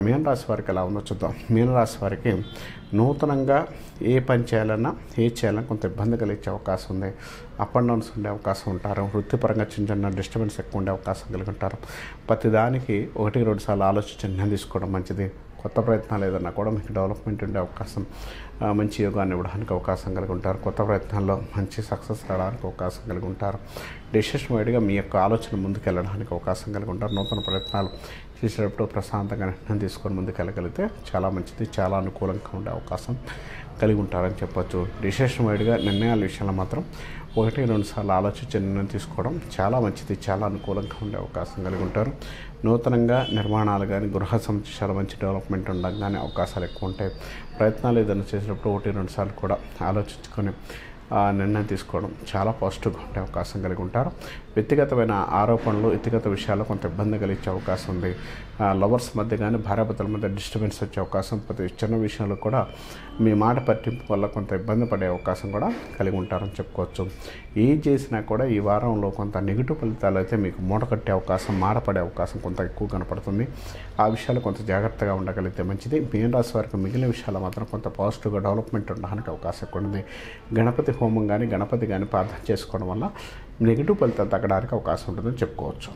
మీనరాశి వారికి ఎలా ఉందో చూద్దాం. మీనరాశి వారికి నూతనంగా ఏ పని చేయాలన్నా కొంత ఇబ్బంది కలిగే అవకాశం ఉంది. అప్ అండ్ డౌన్స్ ఉండే అవకాశం ఉంటారు. వృత్తిపరంగా చిన్న చిన్న డిస్టర్బెన్స్ ఎక్కువ ఉండే అవకాశం కలిగి ఉంటారు. ప్రతిదానికి 1-2 సార్లు ఆలోచించి నిర్ణయం తీసుకోవడం మంచిది. కొత్త ప్రయత్నాలు ఏదన్నా కూడా మీకు డెవలప్మెంట్ ఉండే అవకాశం, మంచి యోగాన్ని ఇవ్వడానికి అవకాశం కలిగి ఉంటారు. కొత్త ప్రయత్నాల్లో మంచి సక్సెస్ రావడానికి అవకాశం కలిగి ఉంటారు. డెసిషన్ వైడ్గా మీ యొక్క ఆలోచన ముందుకెళ్ళడానికి అవకాశం కలిగి ఉంటారు. నూతన ప్రయత్నాలు చేసేటప్పుడు ప్రశాంతంగా నిర్ణయం తీసుకొని ముందుకెళ్ళగలిగితే చాలా మంచిది, చాలా అనుకూలంగా ఉండే అవకాశం కలిగి ఉంటారని చెప్పొచ్చు. డెసిషన్ వైడ్గా నిర్ణయాల విషయంలో మాత్రం 1-2 సార్లు ఆలోచించి నిర్ణయం తీసుకోవడం చాలా మంచిది, చాలా అనుకూలంగా ఉండే అవకాశం కలిగి ఉంటారు. నూతనంగా నిర్మాణాలు కానీ, గృహ సముచ్చయాల మంచి డెవలప్మెంట్ ఉండగానే అవకాశాలు ఎక్కువ ఉంటాయి. ప్రయత్నాలు ఏదైనా చేసేటప్పుడు 1-2 సార్లు కూడా ఆలోచించుకొని నిర్ణయం తీసుకోవడం చాలా పాజిటివ్గా ఉండే అవకాశం కలిగి ఉంటారు. వ్యక్తిగతమైన ఆరోపణలు, వ్యక్తిగత విషయాల్లో కొంత ఇబ్బంది కలిగే అవకాశం ఉంది. లవర్స్ మధ్య కానీ, భార్యాభర్తల మధ్య డిస్టర్బెన్స్ వచ్చే అవకాశం, ప్రతి చిన్న విషయంలో కూడా మీ మాట పట్టింపు వల్ల కొంత ఇబ్బంది పడే అవకాశం కూడా కలిగి ఉంటారని చెప్పుకోవచ్చు. ఏం చేసినా కూడా ఈ వారంలో కొంత నెగిటివ్ ఫలితాలు అయితే మీకు మూట కట్టే అవకాశం, మాట పడే అవకాశం కొంత ఎక్కువ కనపడుతుంది. ఆ విషయాలు కొంత జాగ్రత్తగా ఉండగలిగితే మంచిది. మీన రాశి వారికి మిగిలిన విషయాలు మాత్రం కొంత పాజిటివ్గా డెవలప్మెంట్ ఉండడానికి అవకాశం ఎక్కువ ఉంది. గణపతి హోమం కానీ, గణపతి కానీ ప్రార్థన చేసుకోవడం వల్ల నెగిటివ్ ఫలితాలు తగ్గడానికి అవకాశం ఉంటుందని చెప్పుకోవచ్చు.